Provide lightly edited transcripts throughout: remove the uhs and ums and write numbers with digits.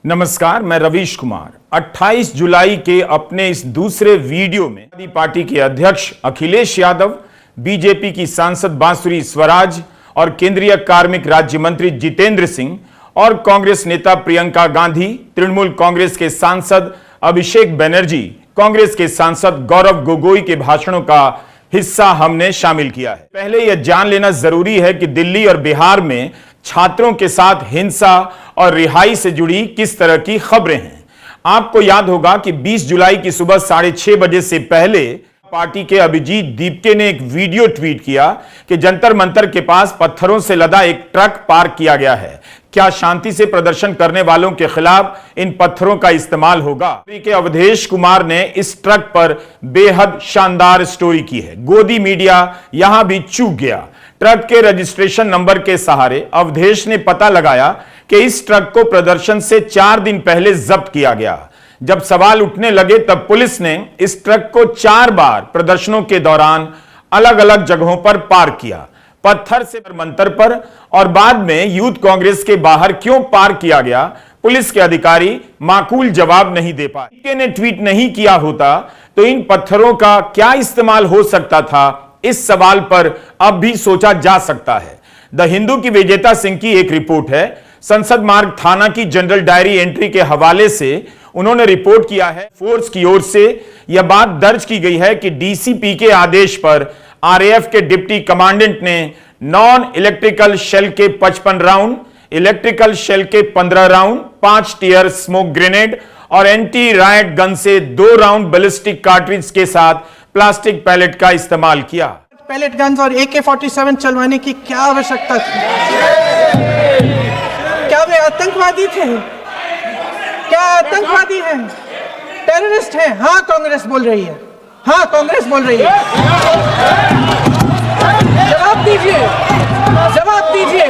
नमस्कार, मैं रवीश कुमार। 28 जुलाई के अपने इस दूसरे वीडियो में पार्टी के अध्यक्ष अखिलेश यादव, बीजेपी की सांसद बांसुरी स्वराज और केंद्रीय कार्मिक राज्य मंत्री जितेंद्र सिंह और कांग्रेस नेता प्रियंका गांधी, तृणमूल कांग्रेस के सांसद अभिषेक बनर्जी, कांग्रेस के सांसद गौरव गोगोई के भाषणों का हिस्सा हमने शामिल किया है। पहले यह जान लेना जरूरी है कि दिल्ली और बिहार में छात्रों के साथ हिंसा और रिहाई से जुड़ी किस तरह की खबरें हैं। आपको याद होगा कि 20 जुलाई की सुबह 6:30 बजे से पहले पार्टी के अभिजीत दीपके ने एक वीडियो ट्वीट किया कि जंतर मंतर के पास पत्थरों से लदा एक ट्रक पार्क किया गया है। क्या शांति से प्रदर्शन करने वालों के खिलाफ इन पत्थरों का इस्तेमाल होगा? के अवधेश कुमार ने इस ट्रक पर बेहद शानदार स्टोरी की है। गोदी मीडिया यहां भी चूक गया। ट्रक के रजिस्ट्रेशन नंबर के सहारे अवधेश ने पता लगाया कि इस ट्रक को प्रदर्शन से 4 दिन पहले जब्त किया गया। जब सवाल उठने लगे तब पुलिस ने इस ट्रक को 4 बार प्रदर्शनों के दौरान अलग अलग जगहों पर पार्क किया। पत्थर से मंतर पर और बाद में यूथ कांग्रेस के बाहर क्यों पार्क किया गया, पुलिस के अधिकारी माकूल जवाब नहीं दे पाए। ने ट्वीट नहीं किया होता तो इन पत्थरों का क्या इस्तेमाल हो सकता था, इस सवाल पर अब भी सोचा जा सकता है। द हिंदू की विजेता सिंह की एक रिपोर्ट है। संसद मार्ग थाना की जनरल डायरी एंट्री के हवाले से उन्होंने रिपोर्ट किया है। फोर्स की ओर से यह बात दर्ज की गई है कि डीसीपी के आदेश पर आरएएफ के डिप्टी कमांडेंट ने नॉन इलेक्ट्रिकल शेल के 55 राउंड, इलेक्ट्रिकल शेल के 15 राउंड, 5 टीयर स्मोक ग्रेनेड और एंटी रायट गन से 2 राउंड बैलिस्टिक कार्ट्रिज के साथ प्लास्टिक पैलेट का इस्तेमाल किया। पैलेट गन्स और AK-47 चलवाने की क्या आवश्यकता थी? क्या वे आतंकवादी थे? क्या आतंकवादी हैं? टेररिस्ट हैं? हाँ, कांग्रेस बोल रही है। हाँ, कांग्रेस बोल रही है। जवाब दीजिए, जवाब दीजिए।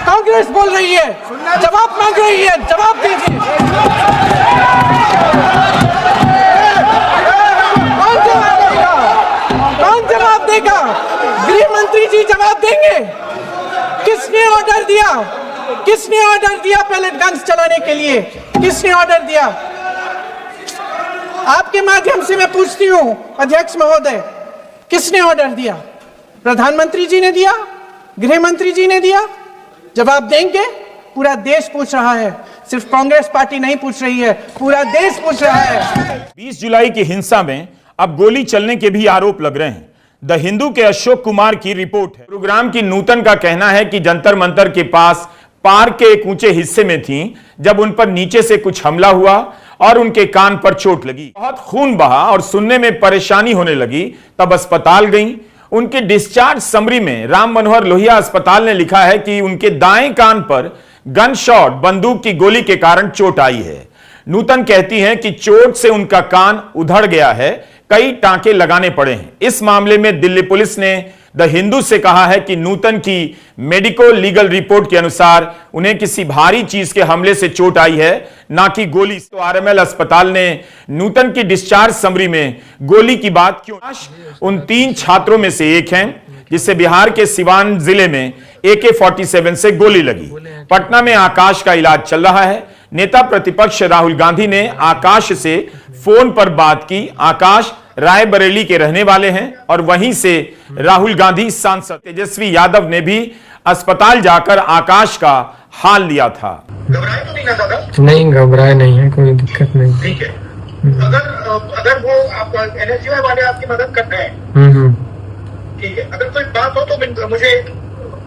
कांग्रेस बोल रही है, जवाब मांग रही है, जवाब दीजिए। कौन जवाब देगा? गृह मंत्री जी जवाब देंगे। किसने ऑर्डर दिया? किसने ऑर्डर दिया पैलेट गन्स चलाने के लिए? किसने ऑर्डर दिया? आपके माध्यम से मैं पूछती हूं अध्यक्ष महोदय, किसने ऑर्डर दिया? प्रधानमंत्री जी ने दिया? गृह मंत्री जी ने दिया? जवाब देंगे? पूरा देश पूछ रहा है, सिर्फ कांग्रेस पार्टी नहीं पूछ रही है, पूरा देश पूछ रहा है। 20 जुलाई की हिंसा में अब गोली चलने के भी आरोप लग रहे हैं। द हिंदू के अशोक कुमार की रिपोर्ट है। प्रोग्राम की नूतन का कहना है कि जंतर मंतर के पास पार्क के एक ऊंचे हिस्से में थी जब उन पर नीचे से कुछ हमला हुआ और उनके कान पर चोट लगी। बहुत खून बहा और सुनने में परेशानी होने लगी, तब अस्पताल गई। उनके डिस्चार्ज समरी में राम मनोहर लोहिया अस्पताल ने लिखा है कि उनके दाएं कान पर गन शॉट, बंदूक की गोली के कारण चोट आई है। नूतन कहती हैं कि चोट से उनका कान उधड़ गया है, कई टांके लगाने पड़े हैं। इस मामले में दिल्ली पुलिस ने द हिंदू से कहा है कि नूतन की मेडिको लीगल रिपोर्ट के अनुसार उन्हें किसी भारी चीज के हमले से चोट आई है, ना कि गोली। तो आरएमएल अस्पताल ने नूतन की डिस्चार्ज समरी में गोली की बात क्यों? उन 3 छात्रों में से एक हैं जिससे बिहार के सिवान जिले में AK-47 से गोली लगी। पटना में आकाश का इलाज चल रहा है। नेता प्रतिपक्ष राहुल गांधी ने आकाश से फोन पर बात की। आकाश रायबरेली के रहने वाले हैं और वहीं से राहुल गांधी सांसद तेजस्वी यादव ने भी अस्पताल जाकर आकाश का हाल लिया था। घबराए तो नहीं ना दादा? नहीं, घबराए नहीं है, कोई दिक्कत नहीं। ठीक है। अगर वो आपको एनएसयूआई वाले आपकी मदद कर रहे हैं, ठीक है, अगर कोई बात हो तो मुझे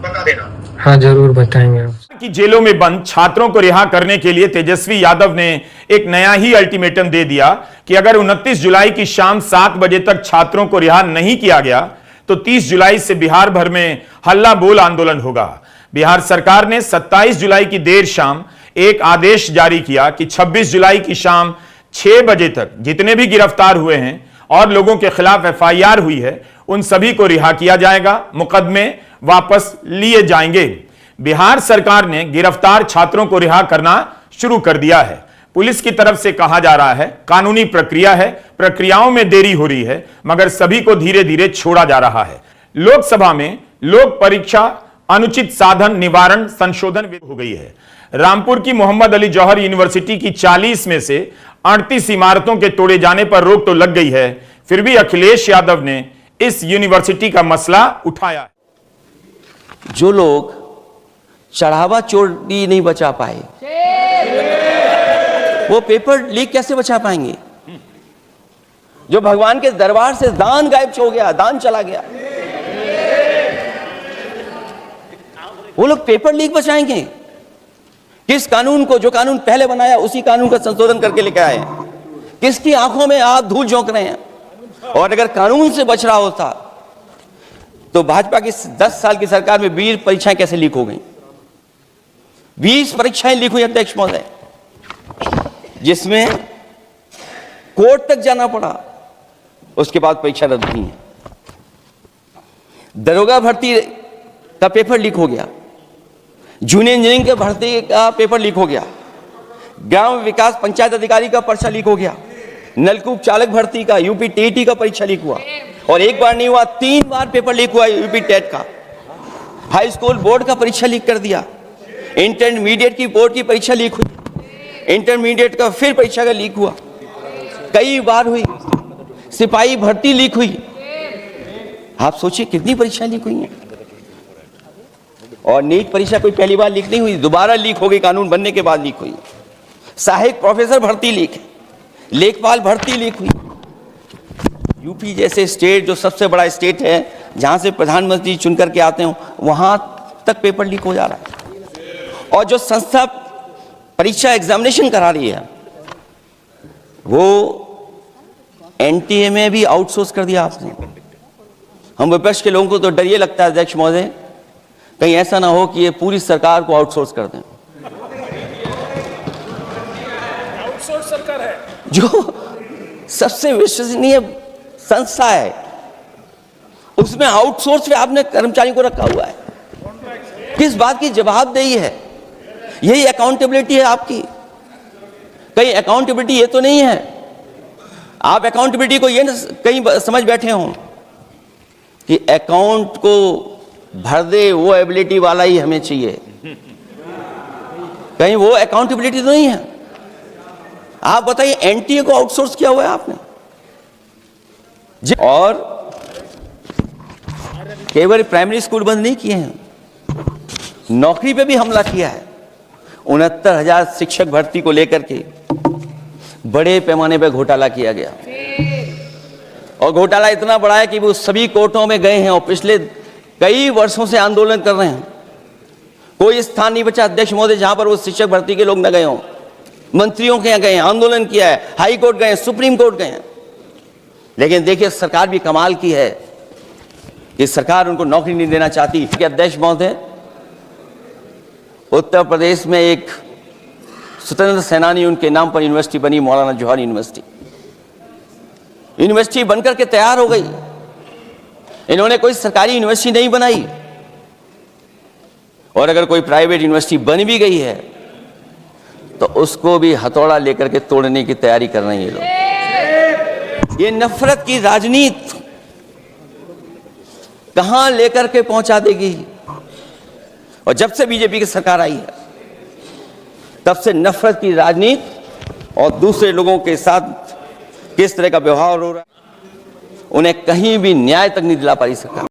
बता देना। हाँ, जरूर बताएंगे। कि जेलों में बंद छात्रों को रिहा करने के लिए तेजस्वी यादव ने एक नया ही अल्टीमेटम दे दिया कि अगर 29 जुलाई की शाम 7 बजे तक छात्रों को रिहा नहीं किया गया तो 30 जुलाई से बिहार भर में हल्ला बोल आंदोलन होगा। बिहार सरकार ने 27 जुलाई की देर शाम एक आदेश जारी किया कि 26 जुलाई की शाम 6 बजे तक जितने भी गिरफ्तार हुए हैं और लोगों के खिलाफ FIR हुई है, उन सभी को रिहा किया जाएगा, मुकदमे वापस लिए जाएंगे। बिहार सरकार ने गिरफ्तार छात्रों को रिहा करना शुरू कर दिया है। पुलिस की तरफ से कहा जा रहा है कानूनी प्रक्रिया है, प्रक्रियाओं में देरी हो रही है, मगर सभी को धीरे धीरे छोड़ा जा रहा है। लोकसभा में लोक परीक्षा अनुचित साधन निवारण संशोधन हो गई है। रामपुर की मोहम्मद अली जौहर यूनिवर्सिटी की 40 में से 38 इमारतों के तोड़े जाने पर रोक तो लग गई है, फिर भी अखिलेश यादव ने इस यूनिवर्सिटी का मसला उठाया। जो लोग चढ़ावा चोरी नहीं बचा पाए, वो पेपर लीक कैसे बचा पाएंगे? जो भगवान के दरबार से दान गायब हो गया, दान चला गया, वो लोग पेपर लीक बचाएंगे? किस कानून को, जो कानून पहले बनाया उसी कानून का संशोधन करके लेकर आए? किसकी आंखों में आप धूल झोंक रहे हैं? और अगर कानून से बच रहा होता तो भाजपा की 10 साल की सरकार में 20 परीक्षाएं कैसे लीक हो गई? 20 परीक्षाएं लीक हुई अध्यक्ष महोदय, जिसमें कोर्ट तक जाना पड़ा, उसके बाद परीक्षा रद्द हुई है। दरोगा भर्ती का पेपर लीक हो गया, जूनियर इंजीनियरिंग के भर्ती का पेपर लीक हो गया, ग्राम विकास पंचायत अधिकारी का पर्चा लीक हो गया, नलकूप चालक भर्ती का यूपी टीईटी का परीक्षा लीक हुआ, और एक बार नहीं हुआ 3 बार पेपर लीक हुआ यूपी टेट का। हाई स्कूल बोर्ड का परीक्षा लीक कर दिया, इंटरमीडिएट की बोर्ड की परीक्षा लीक हुई, इंटरमीडिएट का फिर परीक्षा का लीक हुआ, कई बार हुई। सिपाही भर्ती लीक हुई। आप सोचिए कितनी परीक्षा लीक हुई हैं। और नीट परीक्षा कोई पहली बार लीक नहीं हुई, दोबारा लीक हो गई, कानून बनने के बाद लीक हुई। सहायक प्रोफेसर भर्ती लीक है, लेखपाल भर्ती लीक हुई। यूपी जैसे स्टेट, जो सबसे बड़ा स्टेट है, जहां से प्रधानमंत्री चुनकर के आते हो, वहां तक पेपर लीक हो जा रहा है। और जो संस्था परीक्षा एग्जामिनेशन करा रही है, वो एनटीए में भी आउटसोर्स कर दिया आपने। हम विपक्ष के लोगों को तो डर ये लगता है अध्यक्ष महोदय, कहीं ऐसा ना हो कि ये पूरी सरकार को आउटसोर्स कर दें। आउटसोर्स सरकार है जो सबसे विश्वसनीय संस्था है, उसमें आउटसोर्स पे आपने कर्मचारियों को रखा हुआ है। किस बात की जवाबदेही है? यही अकाउंटेबिलिटी है आपकी? कहीं अकाउंटेबिलिटी ये तो नहीं है? आप अकाउंटेबिलिटी को ये न कहीं समझ बैठे हो कि अकाउंट को भर दे वो एबिलिटी वाला ही हमें चाहिए? कहीं वो अकाउंटेबिलिटी तो नहीं है? आप बताइए, एनटीए को आउटसोर्स किया हुआ है आपने। और केवल प्राइमरी स्कूल बंद नहीं किए हैं, नौकरी पे भी हमला किया है। 69,000 शिक्षक भर्ती को लेकर के बड़े पैमाने पर घोटाला किया गया, और घोटाला इतना बड़ा है कि वो सभी कोर्टों में गए हैं और पिछले कई वर्षों से आंदोलन कर रहे हैं। कोई स्थान नहीं बचा अध्यक्ष महोदय जहां पर वो शिक्षक भर्ती के लोग न गए हों। मंत्रियों के यहाँ गए, आंदोलन किया है, हाई कोर्ट गए, सुप्रीम कोर्ट गए। लेकिन देखिए, सरकार भी कमाल की है कि सरकार उनको नौकरी नहीं देना चाहती। कि अध्यक्ष महोदय, उत्तर प्रदेश में एक स्वतंत्र सेनानी, उनके नाम पर यूनिवर्सिटी बनी, मौलाना जौहर यूनिवर्सिटी। यूनिवर्सिटी बनकर के तैयार हो गई। इन्होंने कोई सरकारी यूनिवर्सिटी नहीं बनाई, और अगर कोई प्राइवेट यूनिवर्सिटी बन भी गई है तो उसको भी हथौड़ा लेकर के तोड़ने की तैयारी कर रहे हैं ये लोग। ये नफरत की राजनीति कहां लेकर के पहुंचा देगी? और जब से बीजेपी की सरकार आई है, तब से नफरत की राजनीति और दूसरे लोगों के साथ किस तरह का व्यवहार हो रहा है, उन्हें कहीं भी न्याय तक नहीं दिला पा रही सरकार।